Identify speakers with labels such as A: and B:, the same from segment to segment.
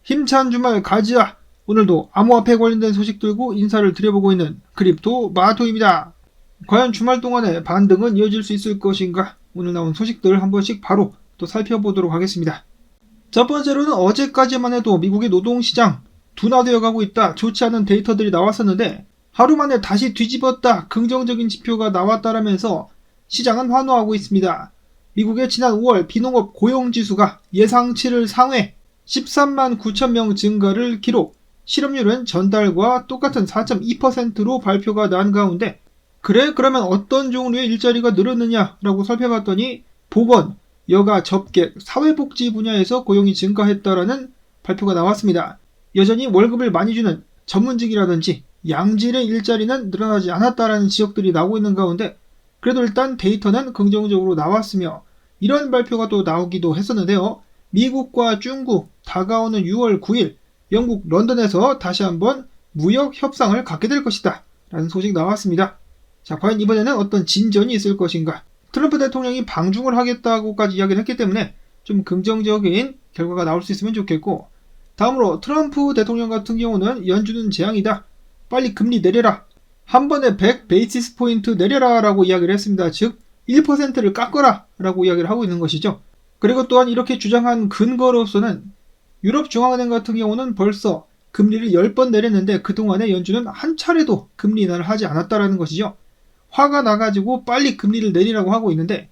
A: 힘찬 주말 가지야. 오늘도 암호화폐 관련된 소식 들고 인사를 드려보고 있는 크립토 마토입니다. 과연 주말 동안에 반등은 이어질 수 있을 것인가? 오늘 나온 소식들 한 번씩 바로 또 살펴보도록 하겠습니다. 첫 번째로는 어제까지만 해도 미국의 노동시장 둔화되어 가고 있다. 좋지 않은 데이터들이 나왔었는데 하루 만에 다시 뒤집었다. 긍정적인 지표가 나왔다라면서 시장은 환호하고 있습니다. 미국의 지난 5월 비농업 고용지수가 예상치를 상회 13만 9천 명 증가를 기록, 실업률은 전달과 똑같은 4.2%로 발표가 난 가운데 그래? 그러면 어떤 종류의 일자리가 늘었느냐라고 살펴봤더니 보건, 여가, 접객, 사회복지 분야에서 고용이 증가했다라는 발표가 나왔습니다. 여전히 월급을 많이 주는 전문직이라든지 양질의 일자리는 늘어나지 않았다라는 지역들이 나오고 있는 가운데 그래도 일단 데이터는 긍정적으로 나왔으며 이런 발표가 또 나오기도 했었는데요. 미국과 중국 다가오는 6월 9일 영국 런던에서 다시 한번 무역 협상을 갖게 될 것이다 라는 소식 나왔습니다. 자, 과연 이번에는 어떤 진전이 있을 것인가? 트럼프 대통령이 방중을 하겠다고까지 이야기를 했기 때문에 좀 긍정적인 결과가 나올 수 있으면 좋겠고, 다음으로 트럼프 대통령 같은 경우는 연준은 재앙이다. 빨리 금리 내려라. 한 번에 100 베이시스 포인트 내려라 라고 이야기를 했습니다. 즉 1%를 깎아라 라고 이야기를 하고 있는 것이죠. 그리고 또한 이렇게 주장한 근거로서는 유럽중앙은행 같은 경우는 벌써 금리를 10번 내렸는데 그동안에 연준은 한 차례도 금리 인하를 하지 않았다라는 것이죠. 화가 나가지고 빨리 금리를 내리라고 하고 있는데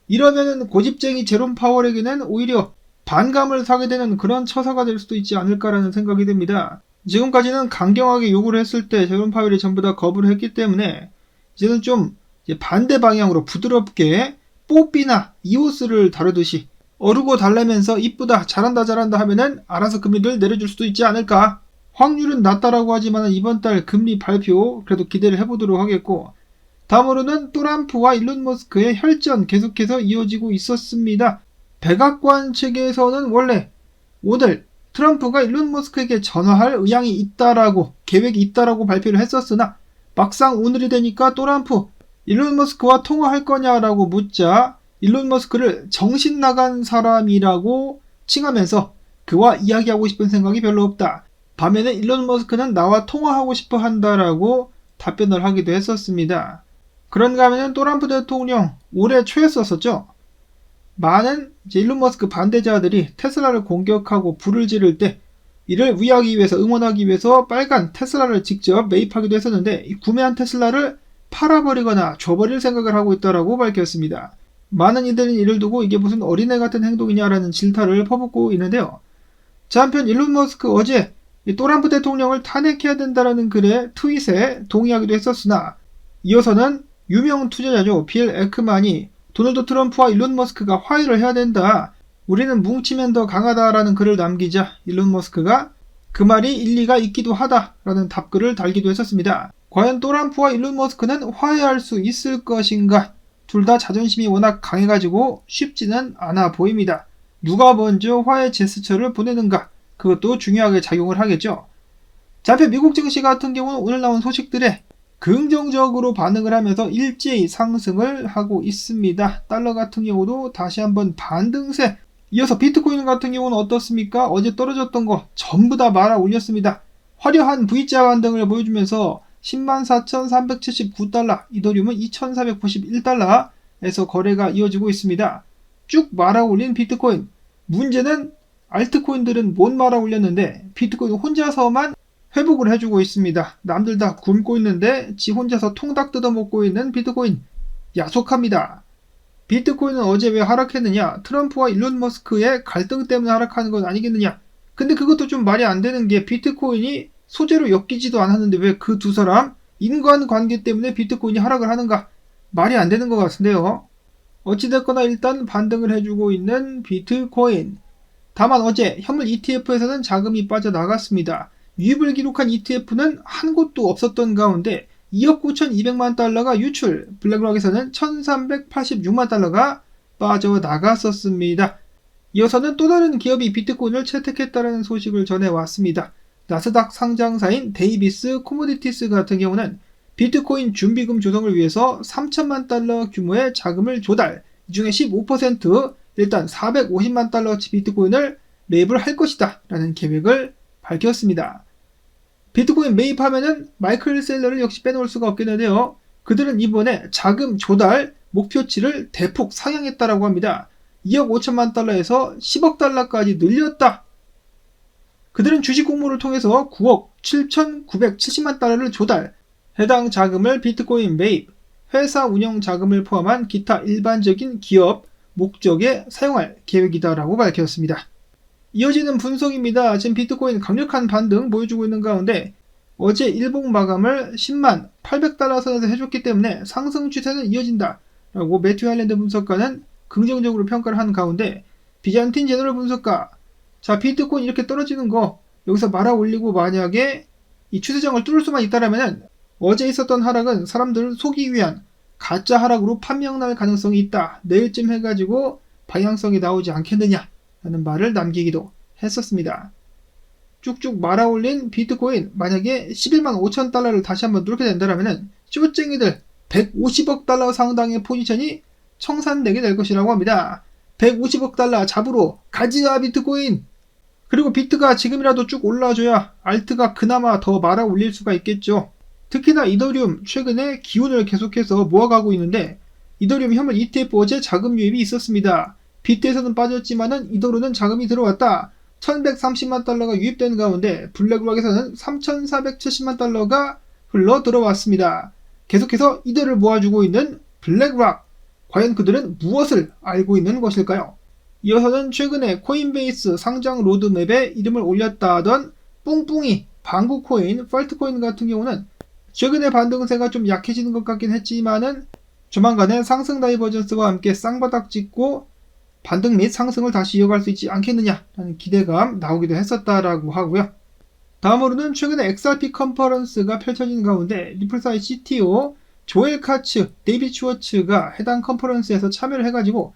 A: 이러면은 고집쟁이 제롬 파월에게는 오히려 반감을 사게 되는 그런 처사가 될 수도 있지 않을까라는 생각이 듭니다. 지금까지는 강경하게 요구를 했을 때 제롬 파월이 전부 다 거부를 했기 때문에 이제는 좀 반대 방향으로 부드럽게 뽀삐나 이오스를 다루듯이 어르고 달래면서 이쁘다 잘한다 하면은 알아서 금리를 내려줄 수도 있지 않을까. 확률은 낮다라고 하지만 이번 달 금리 발표 그래도 기대를 해보도록 하겠고, 다음으로는 트럼프와 일론 머스크의 혈전 계속해서 이어지고 있었습니다. 백악관 측에서는 원래 오늘 트럼프가 일론 머스크에게 전화할 의향이 있다라고, 계획이 있다라고 발표를 했었으나 막상 오늘이 되니까 트럼프 일론 머스크와 통화할 거냐라고 묻자 일론 머스크를 정신 나간 사람이라고 칭하면서 그와 이야기하고 싶은 생각이 별로 없다. 밤에는 일론 머스크는 나와 통화하고 싶어 한다라고 답변을 하기도 했었습니다. 그런가 하면 트럼프 대통령 올해 초에 썼었죠. 많은 일론 머스크 반대자들이 테슬라를 공격하고 불을 지를 때 이를 위하기 위해서, 응원하기 위해서 빨간 테슬라를 직접 매입하기도 했었는데 구매한 테슬라를 팔아버리거나 줘버릴 생각을 하고 있다라고 밝혔습니다. 많은 이들은 이를 두고 이게 무슨 어린애 같은 행동이냐라는 질타를 퍼붓고 있는데요. 자, 한편 일론 머스크 어제 트럼프 대통령을 탄핵해야 된다라는 글에 트윗에 동의하기도 했었으나 이어서는 유명 투자자죠. 빌 에크만이 도널드 트럼프와 일론 머스크가 화해를 해야 된다. 우리는 뭉치면 더 강하다라는 글을 남기자 일론 머스크가 그 말이 일리가 있기도 하다라는 답글을 달기도 했었습니다. 과연 트럼프와 일론 머스크는 화해할 수 있을 것인가? 둘 다 자존심이 워낙 강해가지고 쉽지는 않아 보입니다. 누가 먼저 화해 제스처를 보내는가? 그것도 중요하게 작용을 하겠죠. 자, 한편 미국 증시 같은 경우는 오늘 나온 소식들에 긍정적으로 반응을 하면서 일제히 상승을 하고 있습니다. 달러 같은 경우도 다시 한번 반등세. 이어서 비트코인 같은 경우는 어떻습니까? 어제 떨어졌던 거 전부 다 말아 올렸습니다. 화려한 V자 반등을 보여주면서 104,379달러, 이더리움은 2,491달러에서 거래가 이어지고 있습니다. 쭉 말아 올린 비트코인. 문제는 알트코인들은 못 말아 올렸는데 비트코인 혼자서만 회복을 해주고 있습니다. 남들 다 굶고 있는데 지 혼자서 통닭 뜯어먹고 있는 비트코인. 야속합니다. 비트코인은 어제 왜 하락했느냐? 트럼프와 일론 머스크의 갈등 때문에 하락하는 건 아니겠느냐? 근데 그것도 좀 말이 안 되는 게 비트코인이 소재로 엮이지도 않았는데 왜 그 두 사람 인간관계 때문에 비트코인이 하락을 하는가? 말이 안 되는 것 같은데요. 어찌됐거나 일단 반등을 해주고 있는 비트코인. 다만 어제 현물 ETF에서는 자금이 빠져나갔습니다. 유입을 기록한 ETF는 한 곳도 없었던 가운데 2억 9,200만 달러가 유출, 블랙록에서는 1,386만 달러가 빠져나갔었습니다. 이어서는 또 다른 기업이 비트코인을 채택했다는 소식을 전해왔습니다. 나스닥 상장사인 데이비스 코모디티스 같은 경우는 비트코인 준비금 조성을 위해서 3천만 달러 규모의 자금을 조달, 이 중에 15% 일단 450만 달러치 비트코인을 매입을 할 것이다 라는 계획을 밝혔습니다. 비트코인 매입하면은 마이클 셀러를 역시 빼놓을 수가 없겠는데요. 그들은 이번에 자금 조달 목표치를 대폭 상향했다라고 합니다. 2억 5천만 달러에서 10억 달러까지 늘렸다. 그들은 주식 공모를 통해서 9억 7,970만 달러를 조달, 해당 자금을 비트코인 매입, 회사 운영 자금을 포함한 기타 일반적인 기업 목적에 사용할 계획이다라고 밝혔습니다. 이어지는 분석입니다. 지금 비트코인 강력한 반등 보여주고 있는 가운데 어제 일봉 마감을 10만 800달러 선에서 해줬기 때문에 상승 추세는 이어진다 라고 매튜 할랜드 분석가는 긍정적으로 평가를 한 가운데 비잔틴 제너럴 분석가, 자 비트코인 이렇게 떨어지는 거 여기서 말아 올리고 만약에 이 추세장을 뚫을 수만 있다라면 어제 있었던 하락은 사람들을 속이기 위한 가짜 하락으로 판명 날 가능성이 있다. 내일쯤 해가지고 방향성이 나오지 않겠느냐 라는 말을 남기기도 했었습니다. 쭉쭉 말아 올린 비트코인 만약에 11만 5천 달러를 다시 한번 뚫게 된다면 쇼쟁이들 150억 달러 상당의 포지션이 청산되게 될 것이라고 합니다. 150억 달러 잡으러 가지야 비트코인. 그리고 비트가 지금이라도 쭉 올라줘야 알트가 그나마 더 말아 올릴 수가 있겠죠. 특히나 이더리움 최근에 기운을 계속해서 모아가고 있는데 이더리움 현물 ETF 어제 자금 유입이 있었습니다. 비트에서는 빠졌지만은 이더로는 자금이 들어왔다. 1130만 달러가 유입된 가운데 블랙락에서는 3470만 달러가 흘러 들어왔습니다. 계속해서 이들을 모아주고 있는 블랙락. 과연 그들은 무엇을 알고 있는 것일까요? 이어서는 최근에 코인베이스 상장 로드맵에 이름을 올렸다 하던 뿡뿡이 방구코인, 펄트코인 같은 경우는 최근에 반등세가 좀 약해지는 것 같긴 했지만은 조만간에 상승 다이버전스와 함께 쌍바닥 찍고 반등 및 상승을 다시 이어갈 수 있지 않겠느냐라는 기대감 나오기도 했었다라고 하고요. 다음으로는 최근에 XRP 컨퍼런스가 펼쳐진 가운데 리플사이 CTO 조엘 카츠, 데이비드 슈워츠가 해당 컨퍼런스에서 참여를 해가지고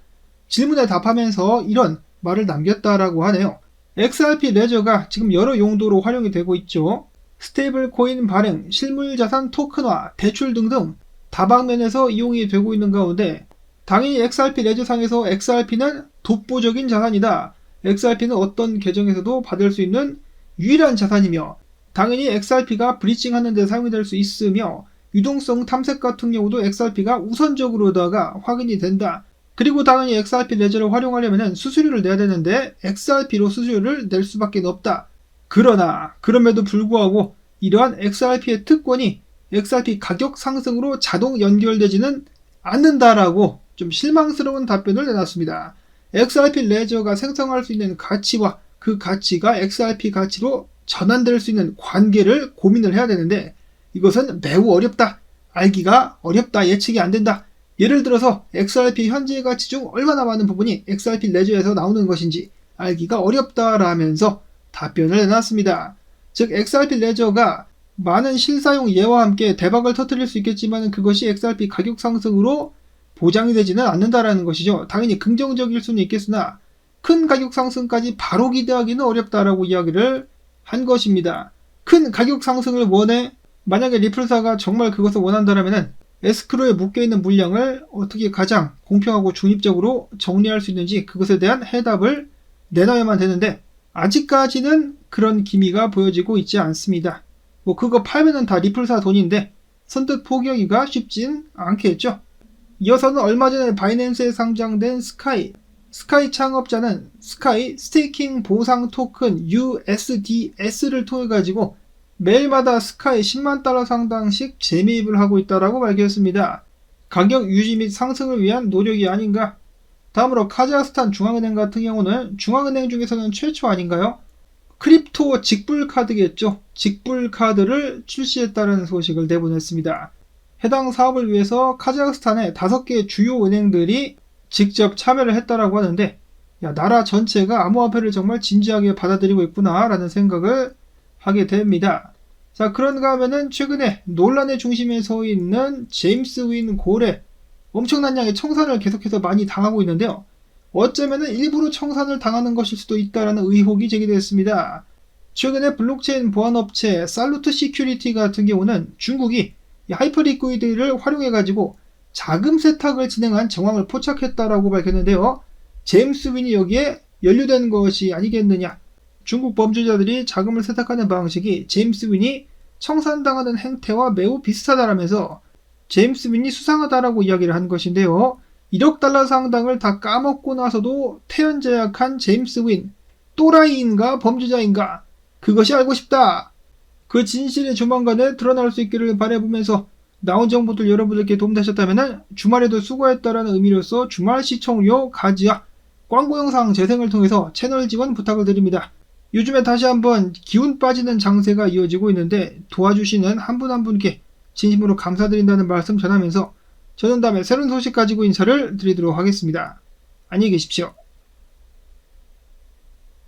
A: 질문에 답하면서 이런 말을 남겼다라고 하네요. XRP 레저가 지금 여러 용도로 활용이 되고 있죠. 스테이블 코인 발행, 실물자산 토큰화, 대출 등등 다방면에서 이용이 되고 있는 가운데 당연히 XRP 레저상에서 XRP는 독보적인 자산이다. XRP는 어떤 계정에서도 받을 수 있는 유일한 자산이며 당연히 XRP가 브리칭하는 데 사용이 될 수 있으며 유동성 탐색 같은 경우도 XRP가 우선적으로다가 확인이 된다. 그리고 당연히 XRP 레저를 활용하려면 수수료를 내야 되는데 XRP로 수수료를 낼 수밖에 없다. 그러나 그럼에도 불구하고 이러한 XRP의 특권이 XRP 가격 상승으로 자동 연결되지는 않는다라고 좀 실망스러운 답변을 내놨습니다. XRP 레저가 생성할 수 있는 가치와 그 가치가 XRP 가치로 전환될 수 있는 관계를 고민을 해야 되는데 이것은 매우 어렵다. 알기가 어렵다. 예측이 안 된다. 예를 들어서 XRP 현재 가치 중 얼마나 많은 부분이 XRP 레저에서 나오는 것인지 알기가 어렵다라면서 답변을 내놨습니다. 즉 XRP 레저가 많은 실사용 예와 함께 대박을 터뜨릴 수 있겠지만 그것이 XRP 가격 상승으로 보장이 되지는 않는다라는 것이죠. 당연히 긍정적일 수는 있겠으나 큰 가격 상승까지 바로 기대하기는 어렵다라고 이야기를 한 것입니다. 큰 가격 상승을 원해 만약에 리플사가 정말 그것을 원한다면 에스크로에 묶여있는 물량을 어떻게 가장 공평하고 중립적으로 정리할 수 있는지 그것에 대한 해답을 내놔야만 되는데 아직까지는 그런 기미가 보여지고 있지 않습니다. 뭐 그거 팔면은 다 리플사 돈인데 선뜻 포기하기가 쉽진 않겠죠. 이어서는 얼마 전에 바이낸스에 상장된 스카이 창업자는 스카이 스테이킹 보상 토큰 USDS를 통해 가지고 매일마다 스카이 10만 달러 상당씩 재매입을 하고 있다라고 밝혔습니다. 가격 유지 및 상승을 위한 노력이 아닌가. 다음으로 카자흐스탄 중앙은행 같은 경우는 중앙은행 중에서는 최초 아닌가요? 크립토 직불 카드겠죠. 직불 카드를 출시했다는 소식을 내보냈습니다. 해당 사업을 위해서 카자흐스탄의 5개 주요 은행들이 직접 참여를 했다라고 하는데 야, 나라 전체가 암호화폐를 정말 진지하게 받아들이고 있구나 라는 생각을 하게 됩니다. 자, 그런가 하면은 최근에 논란의 중심에 서 있는 제임스 윈 고래 엄청난 양의 청산을 계속해서 많이 당하고 있는데요. 어쩌면은 일부러 청산을 당하는 것일 수도 있다라는 의혹이 제기됐습니다. 최근에 블록체인 보안업체 살루트 시큐리티 같은 경우는 중국이 하이퍼리퀴드를 활용해가지고 자금 세탁을 진행한 정황을 포착했다라고 밝혔는데요. 제임스 윈이 여기에 연루된 것이 아니겠느냐. 중국 범죄자들이 자금을 세탁하는 방식이 제임스 윈이 청산당하는 행태와 매우 비슷하다라면서 제임스 윈이 수상하다라고 이야기를 한 것인데요. 1억 달러 상당을 다 까먹고 나서도 태연제약한 제임스 윈, 또라이인가 범죄자인가, 그것이 알고 싶다. 그 진실이 조만간에 드러날 수 있기를 바라보면서 나온 정보들 여러분들께 도움되셨다면 주말에도 수고했다라는 의미로서 주말 시청료 가지야 광고 영상 재생을 통해서 채널 지원 부탁을 드립니다. 요즘에 다시 한번 기운 빠지는 장세가 이어지고 있는데 도와주시는 한 분 한 분께 진심으로 감사드린다는 말씀 전하면서 저는 다음에 새로운 소식 가지고 인사를 드리도록 하겠습니다. 안녕히 계십시오.